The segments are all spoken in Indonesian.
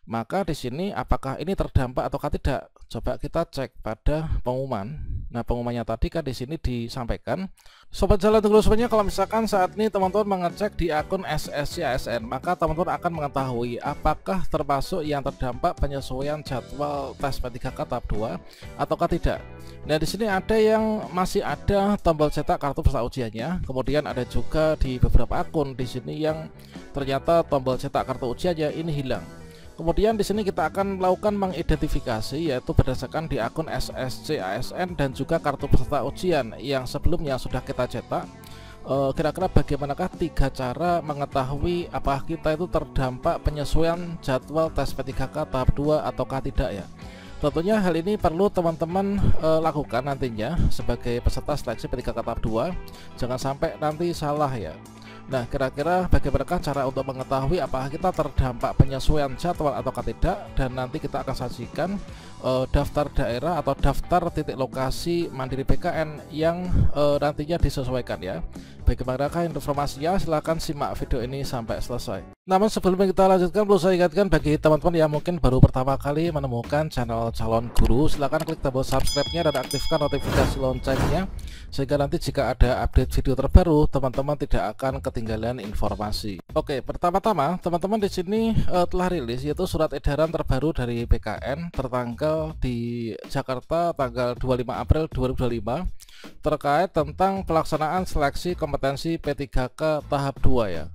Maka di sini apakah ini terdampak ataukah tidak? Coba kita cek pada pengumuman. Nah, pengumumannya tadi kan di sini disampaikan, Sobat Jalan Tunggu sebenarnya kalau misalkan saat ini teman-teman mengecek di akun SSC ASN, maka teman-teman akan mengetahui apakah termasuk yang terdampak penyesuaian jadwal tes P3K tahap 2 ataukah tidak. Nah, di sini ada yang masih ada tombol cetak kartu peserta ujiannya, kemudian ada juga di beberapa akun di sini yang ternyata tombol cetak kartu ujiannya ini hilang. Kemudian di sini kita akan melakukan mengidentifikasi, yaitu berdasarkan di akun SSC ASN dan juga kartu peserta ujian yang sebelumnya sudah kita cetak. Kira-kira bagaimanakah 3 cara mengetahui apakah kita itu terdampak penyesuaian jadwal tes P3K tahap 2 ataukah tidak ya? Tentunya hal ini perlu teman-teman lakukan nantinya sebagai peserta seleksi P3K tahap 2. Jangan sampai nanti salah ya. Nah, kira-kira bagaimanakah cara untuk mengetahui apakah kita terdampak penyesuaian jadwal ataukah tidak, dan nanti kita akan sajikan daftar daerah atau daftar titik lokasi Mandiri PKN yang nantinya disesuaikan ya. Bagaimanakah informasinya? Silahkan simak video ini sampai selesai. Namun sebelum kita lanjutkan, perlu saya ingatkan bagi teman-teman yang mungkin baru pertama kali menemukan channel Calon Guru, silahkan klik tombol subscribe-nya dan aktifkan notifikasi loncengnya, sehingga nanti jika ada update video terbaru, teman-teman tidak akan ketinggalan informasi. Oke, pertama-tama teman-teman di sini telah rilis yaitu surat edaran terbaru dari PKN tertanggal di Jakarta tanggal 25 April 2025 terkait tentang pelaksanaan seleksi kompetensi P3K tahap 2 ya.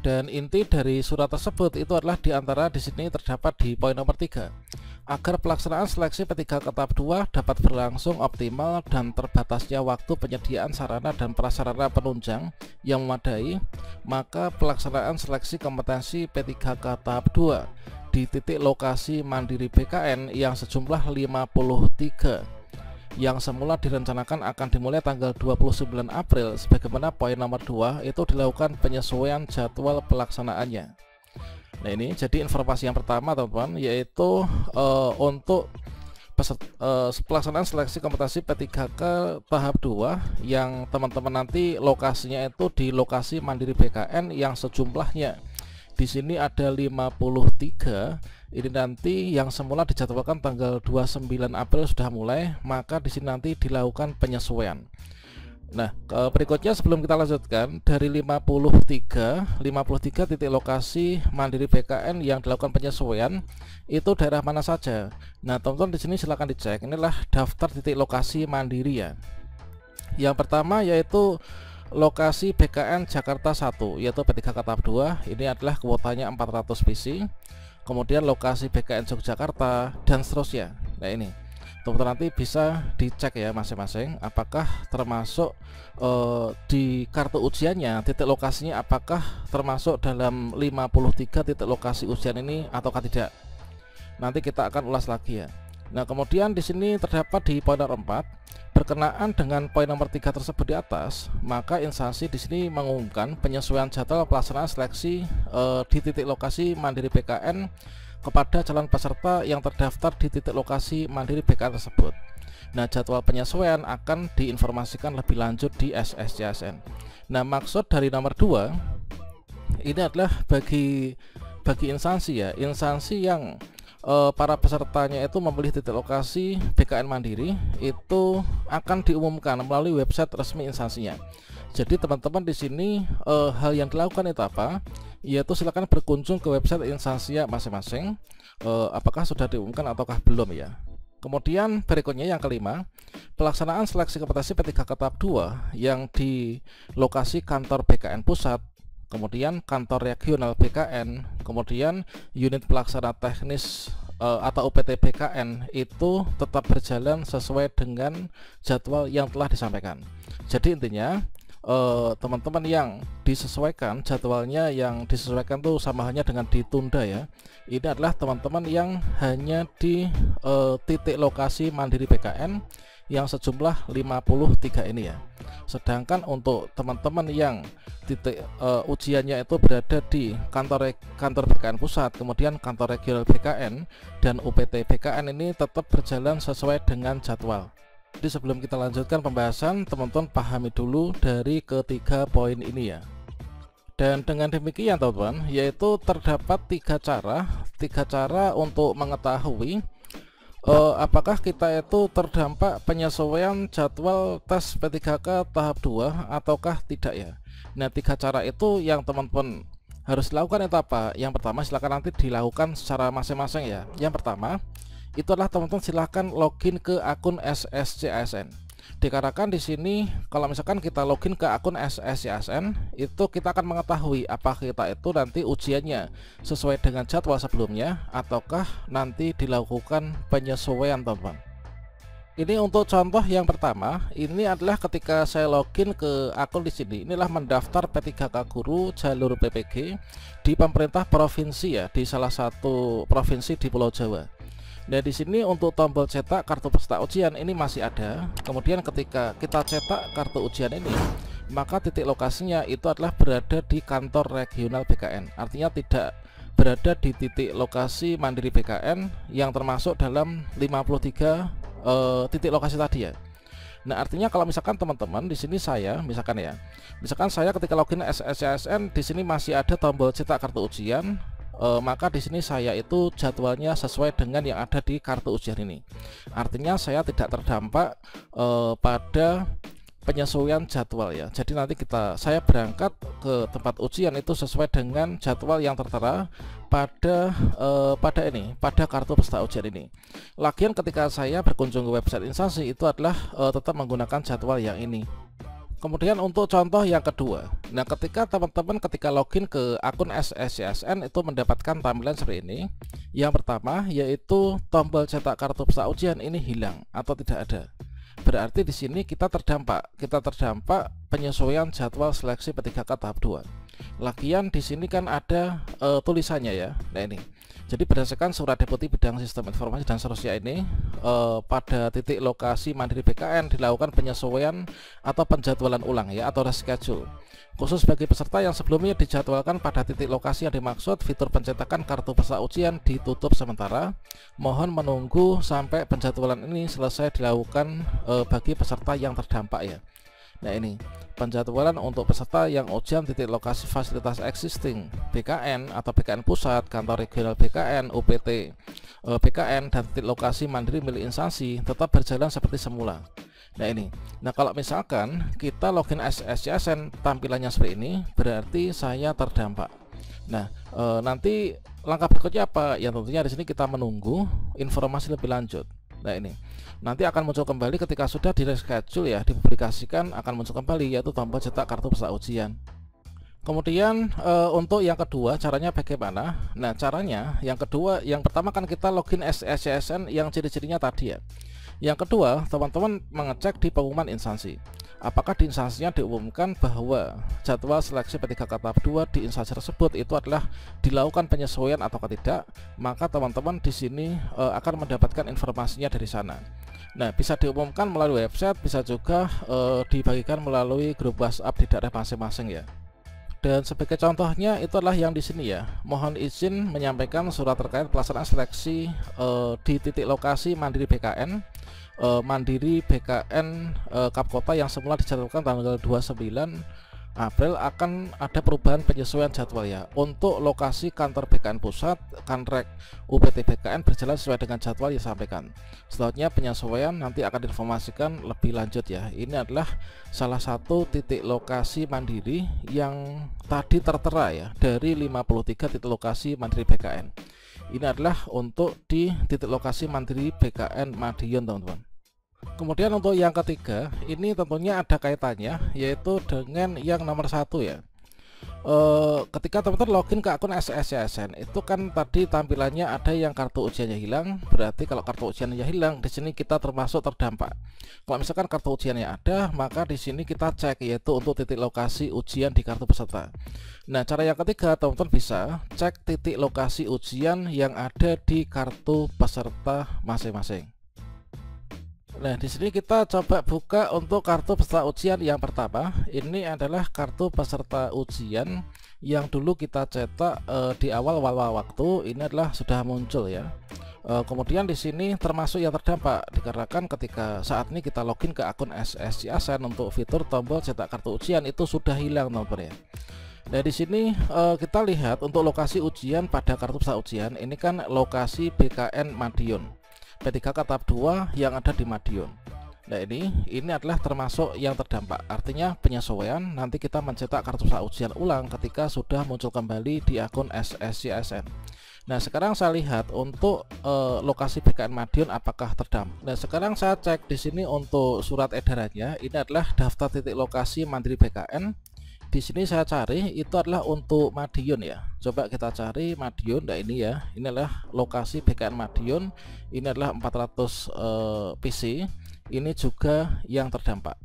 Dan inti dari surat tersebut itu adalah diantara di sini terdapat di poin nomor 3. Agar pelaksanaan seleksi P3K tahap 2 dapat berlangsung optimal dan terbatasnya waktu penyediaan sarana dan prasarana penunjang yang memadai, maka pelaksanaan seleksi kompetensi P3K tahap 2 di titik lokasi Mandiri PKN yang sejumlah 53 yang semula direncanakan akan dimulai tanggal 29 April sebagaimana poin nomor 2 itu dilakukan penyesuaian jadwal pelaksanaannya. Nah, ini jadi informasi yang pertama teman-teman, yaitu untuk pelaksanaan seleksi kompetensi P3K tahap 2 yang teman-teman nanti lokasinya itu di lokasi Mandiri PKN yang sejumlahnya di sini ada 53. Ini nanti yang semula dijadwalkan tanggal 29 April sudah mulai, maka di sini nanti dilakukan penyesuaian. Nah, berikutnya sebelum kita lanjutkan, dari 53 titik lokasi Mandiri PKN yang dilakukan penyesuaian itu daerah mana saja? Nah, teman-teman di sini silahkan dicek. Inilah daftar titik lokasi Mandiri ya. Yang pertama yaitu lokasi BKN Jakarta 1 yaitu P3K tahap 2. Ini adalah kuotanya 400 PC. Kemudian lokasi BKN Yogyakarta dan seterusnya. Nah, ini teman-teman nanti bisa dicek ya masing-masing apakah termasuk di kartu ujiannya titik lokasinya apakah termasuk dalam 53 titik lokasi ujian ini ataukah tidak. Nanti kita akan ulas lagi ya. Nah, kemudian di sini terdapat di poin nomor 4 berkenaan dengan poin nomor 3 tersebut di atas, maka instansi di sini mengumumkan penyesuaian jadwal pelaksanaan seleksi di titik lokasi Mandiri PKN kepada calon peserta yang terdaftar di titik lokasi Mandiri PKN tersebut. Nah, jadwal penyesuaian akan diinformasikan lebih lanjut di SSCASN. Nah, maksud dari nomor 2 ini adalah bagi instansi ya, instansi yang para pesertanya itu memilih titik lokasi BKN Mandiri itu akan diumumkan melalui website resmi instansinya. Jadi teman-teman di sini hal yang dilakukan itu apa? Yaitu silakan berkunjung ke website instansinya masing-masing. Apakah sudah diumumkan ataukah belum ya? Kemudian berikutnya yang kelima, pelaksanaan seleksi kompetensi P3K tahap 2 yang di lokasi kantor BKN Pusat, kemudian kantor regional BKN, kemudian unit pelaksana teknis atau UPT BKN itu tetap berjalan sesuai dengan jadwal yang telah disampaikan. Jadi intinya teman-teman yang disesuaikan jadwalnya, yang disesuaikan tuh sama hanya dengan ditunda ya, ini adalah teman-teman yang hanya di titik lokasi Mandiri PKN yang sejumlah 53 ini ya. Sedangkan untuk teman-teman yang titik ujiannya itu berada di kantor BKN Pusat, kemudian kantor regional BKN dan UPT BKN ini tetap berjalan sesuai dengan jadwal. Jadi sebelum kita lanjutkan pembahasan, teman-teman pahami dulu dari ketiga poin ini ya. Dan dengan demikian teman-teman, yaitu terdapat tiga cara untuk mengetahui apakah kita itu terdampak penyesuaian jadwal tes P3K tahap 2 ataukah tidak ya. Nah, tiga cara itu yang teman-teman harus dilakukan itu apa? Yang pertama, silakan nanti dilakukan secara masing-masing ya. Yang pertama itu adalah teman-teman silahkan login ke akun SSC-ASN. Dikarenakan di sini kalau misalkan kita login ke akun SSC-ASN, itu kita akan mengetahui apakah kita itu nanti ujiannya sesuai dengan jadwal sebelumnya ataukah nanti dilakukan penyesuaian, teman-teman. Ini untuk contoh yang pertama, ini adalah ketika saya login ke akun di sini. Inilah mendaftar P3K Guru jalur PPG di pemerintah provinsi ya, di salah satu provinsi di Pulau Jawa. Nah, di sini untuk tombol cetak kartu peserta ujian ini masih ada. Kemudian ketika kita cetak kartu ujian ini, maka titik lokasinya itu adalah berada di kantor regional BKN. Artinya tidak berada di titik lokasi mandiri BKN yang termasuk dalam 53 titik lokasi tadi ya. Nah, artinya kalau misalkan teman-teman di sini saya misalkan saya ketika login SSC-ASN di sini masih ada tombol cetak kartu ujian, maka di sini saya itu jadwalnya sesuai dengan yang ada di kartu ujian ini. Artinya saya tidak terdampak pada penyesuaian jadwal ya. Jadi nanti saya berangkat ke tempat ujian itu sesuai dengan jadwal yang tertera pada kartu peserta ujian ini. Lagian ketika saya berkunjung ke website instansi itu adalah tetap menggunakan jadwal yang ini. Kemudian untuk contoh yang kedua, nah ketika teman-teman login ke akun SSC-ASN itu mendapatkan tampilan seperti ini. Yang pertama yaitu tombol cetak kartu peserta ujian ini hilang atau tidak ada. Berarti di sini kita terdampak penyesuaian jadwal seleksi P3K tahap 2. Lagian di sini kan ada tulisannya ya. Nah ini. Jadi berdasarkan surat Deputi Bidang Sistem Informasi dan Seterusnya ini, pada titik lokasi mandiri BKN dilakukan penyesuaian atau penjadwalan ulang ya, atau reschedule. Khusus bagi peserta yang sebelumnya dijadwalkan pada titik lokasi yang dimaksud, fitur pencetakan kartu peserta ujian ditutup sementara. Mohon menunggu sampai penjadwalan ini selesai dilakukan bagi peserta yang terdampak ya. Nah ini penjadwalan untuk peserta yang ujian titik lokasi fasilitas existing BKN atau BKN pusat, kantor regional BKN, UPT BKN, dan titik lokasi mandiri milik instansi tetap berjalan seperti semula. Nah ini, kalau misalkan kita login SSC-ASN tampilannya seperti ini, berarti saya terdampak. Nah, nanti langkah berikutnya apa? Yang tentunya di sini kita menunggu informasi lebih lanjut. Nah ini, nanti akan muncul kembali ketika sudah di reschedule ya, dipublikasikan akan muncul kembali yaitu tombol cetak kartu peserta ujian. Kemudian untuk yang kedua caranya bagaimana? Nah caranya yang kedua, yang pertama kan kita login SSC-ASN yang ciri-cirinya tadi ya. Yang kedua, teman-teman mengecek di pengumuman instansi. Apakah di instansinya diumumkan bahwa jadwal seleksi P3K tahap 2 di instansi tersebut itu adalah dilakukan penyesuaian atau tidak? Maka teman-teman di sini akan mendapatkan informasinya dari sana. Nah, bisa diumumkan melalui website, bisa juga dibagikan melalui grup WhatsApp di daerah masing-masing ya. Dan sebagai contohnya itu adalah yang di sini ya. Mohon izin menyampaikan surat terkait pelaksanaan seleksi di titik lokasi mandiri BKN. Mandiri BKN Kap Kota yang semula dijadwalkan tanggal 29 April akan ada perubahan penyesuaian jadwal ya. Untuk lokasi kantor BKN pusat, Kanrek UPT BKN berjalan sesuai dengan jadwal yang disampaikan. Selanjutnya penyesuaian nanti akan diinformasikan lebih lanjut ya. Ini adalah salah satu titik lokasi mandiri yang tadi tertera ya dari 53 titik lokasi mandiri BKN. Ini adalah untuk di titik lokasi mandiri BKN Madiun, teman-teman. Kemudian untuk yang ketiga, ini tentunya ada kaitannya yaitu dengan yang nomor satu ya. Ketika teman-teman login ke akun SSC-ASN itu kan tadi tampilannya ada yang kartu ujiannya hilang. Berarti kalau kartu ujiannya hilang, di sini kita termasuk terdampak. Kalau misalkan kartu ujiannya ada, maka di sini kita cek yaitu untuk titik lokasi ujian di kartu peserta. Nah, cara yang ketiga, teman-teman bisa cek titik lokasi ujian yang ada di kartu peserta masing-masing. Nah, di sini kita coba buka untuk kartu peserta ujian yang pertama. Ini adalah kartu peserta ujian yang dulu kita cetak di awal waktu. Ini adalah sudah muncul ya. Kemudian di sini termasuk yang terdampak dikarenakan ketika saat ini kita login ke akun SSC-ASN untuk fitur tombol cetak kartu ujian itu sudah hilang, teman-teman ya. Nah, di sini kita lihat untuk lokasi ujian pada kartu peserta ujian ini kan lokasi BKN Madiun P3K tahap 2 yang ada di Madiun. Nah, ini adalah termasuk yang terdampak. Artinya penyesuaian nanti kita mencetak kartu peserta ujian ulang ketika sudah muncul kembali di akun SSCSN. Nah, sekarang saya lihat untuk lokasi BKN Madiun apakah terdampak. Nah, sekarang saya cek di sini untuk surat edarannya. Ini adalah daftar titik lokasi mandiri BKN. Di sini saya cari itu adalah untuk Madiun ya. Coba kita cari Madiun. Nah, ini ya, ini adalah lokasi BKN Madiun. Ini adalah 400 PC. Ini juga yang terdampak.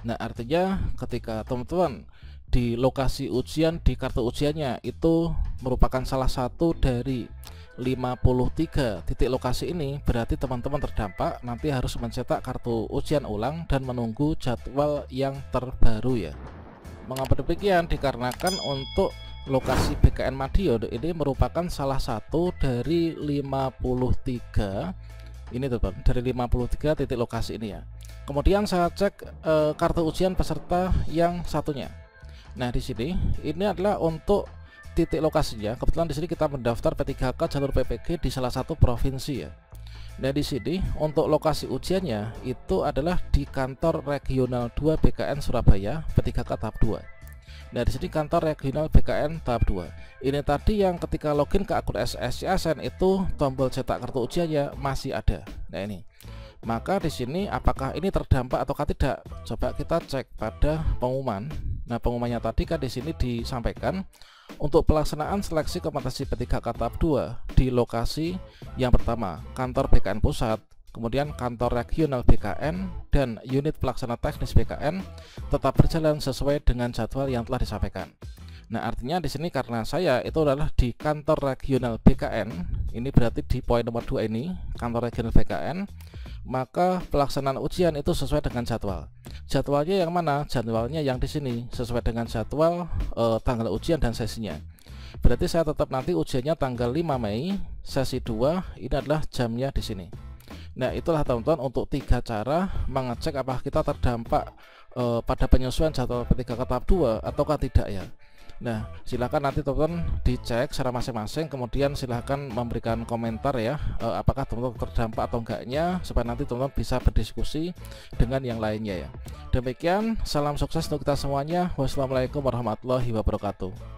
Nah, artinya ketika teman-teman di lokasi ujian di kartu ujiannya itu merupakan salah satu dari 53 titik lokasi ini, berarti teman-teman terdampak. Nanti harus mencetak kartu ujian ulang dan menunggu jadwal yang terbaru ya. Mengapa demikian? Dikarenakan untuk lokasi BKN Madiun ini merupakan salah satu dari 53 ini teman, dari 53 titik lokasi ini ya. Kemudian saya cek kartu ujian peserta yang satunya. Nah, di sini ini adalah untuk titik lokasinya. Kebetulan di sini kita mendaftar P3K jalur PPG di salah satu provinsi ya. Nah, di sini untuk lokasi ujiannya itu adalah di kantor regional 2 BKN Surabaya P3K tahap 2. Nah, di sini kantor regional BKN tahap 2. Ini tadi yang ketika login ke akun SSCSN itu tombol cetak kartu ujiannya masih ada. Nah, ini. Maka di sini apakah ini terdampak ataukah tidak? Coba kita cek pada pengumuman. Nah, pengumumannya tadi kan di sini disampaikan untuk pelaksanaan seleksi kompetensi P3K tahap 2 di lokasi yang pertama kantor BKN Pusat, kemudian kantor regional BKN dan unit pelaksana teknis BKN tetap berjalan sesuai dengan jadwal yang telah disampaikan. Nah, artinya di sini karena saya itu adalah di kantor regional BKN, ini berarti di poin nomor 2 ini kantor regional BKN, maka pelaksanaan ujian itu sesuai dengan jadwal. Jadwalnya yang mana? Jadwalnya yang di sini sesuai dengan jadwal tanggal ujian dan sesinya. Berarti saya tetap nanti ujiannya tanggal 5 Mei, sesi 2 ini adalah jamnya di sini. Nah, itulah teman-teman untuk 3 cara mengecek apakah kita terdampak pada penyesuaian jadwal P3K tahap 2 ataukah tidak ya. Nah, silahkan nanti teman-teman dicek secara masing-masing, kemudian silahkan memberikan komentar ya, apakah teman-teman terdampak atau enggaknya, supaya nanti teman-teman bisa berdiskusi dengan yang lainnya ya. Demikian, salam sukses untuk kita semuanya. Wassalamualaikum warahmatullahi wabarakatuh.